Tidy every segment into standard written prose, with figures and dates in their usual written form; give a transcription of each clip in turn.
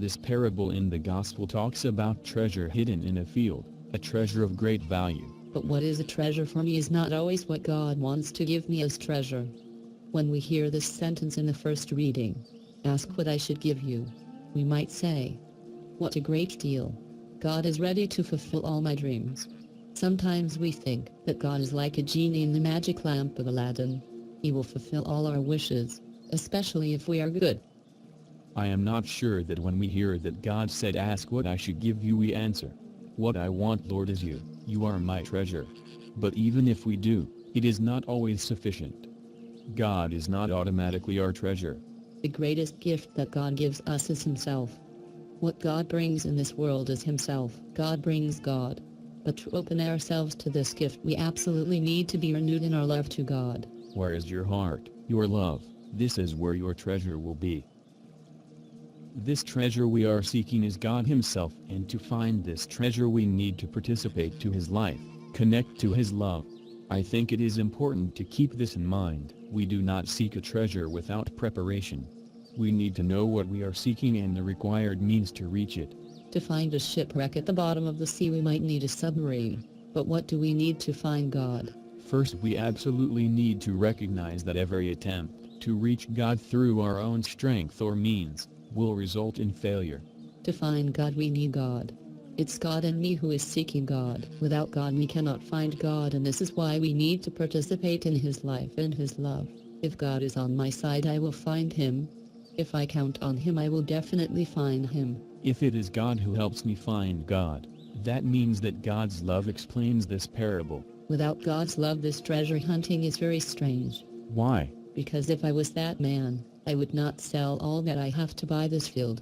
This parable in the Gospel talks about treasure hidden in a field, a treasure of great value. But what is a treasure for me is not always what God wants to give me as treasure. When we hear this sentence in the first reading, ask what I should give you, we might say, what a great deal. God is ready to fulfill all my dreams. Sometimes we think that God is like a genie in the magic lamp of Aladdin. He will fulfill all our wishes, especially if we are good. I am not sure that when we hear that God said ask what I should give you we answer, what I want Lord is you, you are my treasure. But even if we do, it is not always sufficient. God is not automatically our treasure. The greatest gift that God gives us is Himself. What God brings in this world is Himself. God brings God. But to open ourselves to this gift we absolutely need to be renewed in our love to God. Where is your heart, your love? This is where your treasure will be. This treasure we are seeking is God Himself, and to find this treasure we need to participate to His life, connect to His love. I think it is important to keep this in mind. We do not seek a treasure without preparation. We need to know what we are seeking and the required means to reach it. To find a shipwreck at the bottom of the sea we might need a submarine. But what do we need to find God? First, we absolutely need to recognize that every attempt to reach God through our own strength or means will result in failure. To find God we need God. It's God and me who is seeking God. Without God we cannot find God, and this is why we need to participate in His life and His love. If God is on my side I will find Him. If I count on Him I will definitely find Him. If it is God who helps me find God, that means that God's love explains this parable. Without God's love this treasure hunting is very strange. Why? Because if I was that man, I would not sell all that I have to buy this field.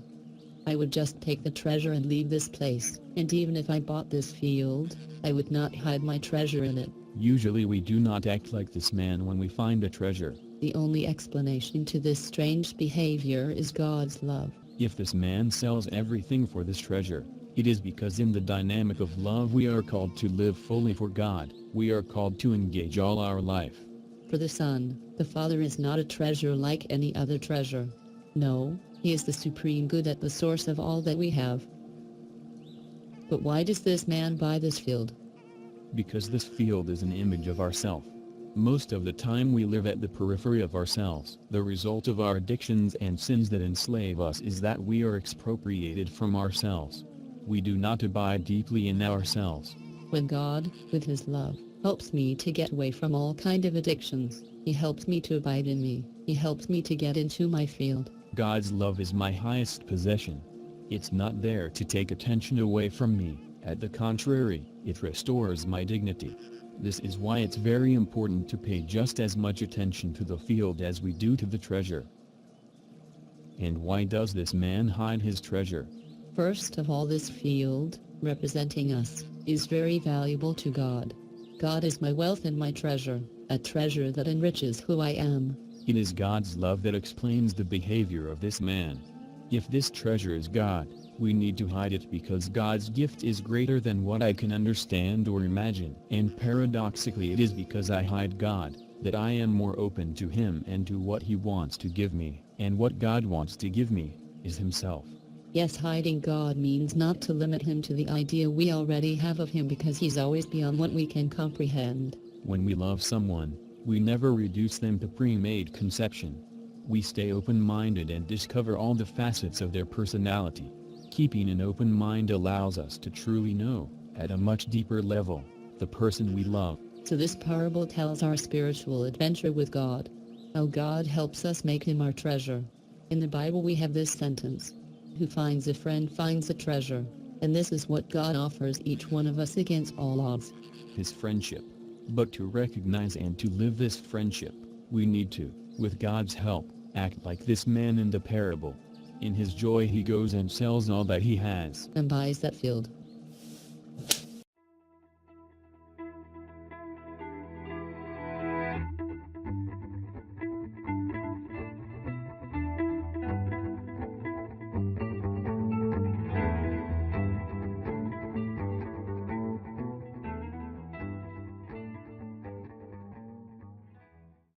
I would just take the treasure and leave this place, and even if I bought this field, I would not hide my treasure in it. Usually we do not act like this man when we find a treasure. The only explanation to this strange behavior is God's love. If this man sells everything for this treasure, it is because in the dynamic of love we are called to live fully for God. We are called to engage all our life. For the Son, the Father is not a treasure like any other treasure. No, He is the supreme good at the source of all that we have. But why does this man buy this field? Because this field is an image of ourself. Most of the time we live at the periphery of ourselves. The result of our addictions and sins that enslave us is that we are expropriated from ourselves. We do not abide deeply in ourselves. When God, with His love, helps me to get away from all kind of addictions, He helps me to abide in me. He helps me to get into my field. God's love is my highest possession. It's not there to take attention away from me. At the contrary, it restores my dignity. This is why it's very important to pay just as much attention to the field as we do to the treasure. And why does this man hide his treasure? First of all, this field, representing us, is very valuable to God. God is my wealth and my treasure, a treasure that enriches who I am. It is God's love that explains the behavior of this man. If this treasure is God, we need to hide it because God's gift is greater than what I can understand or imagine. And paradoxically it is because I hide God, that I am more open to Him and to what He wants to give me. And what God wants to give me is Himself. Yes, hiding God means not to limit Him to the idea we already have of Him because He's always beyond what we can comprehend. When we love someone, we never reduce them to pre-made conception. We stay open-minded and discover all the facets of their personality. Keeping an open mind allows us to truly know, at a much deeper level, the person we love. So this parable tells our spiritual adventure with God. How God helps us make Him our treasure. In the Bible we have this sentence: "Who finds a friend finds a treasure," and this is what God offers each one of us against all odds. His friendship. But to recognize and to live this friendship, we need to, with God's help, act like this man in the parable. In his joy he goes and sells all that he has and buys that field.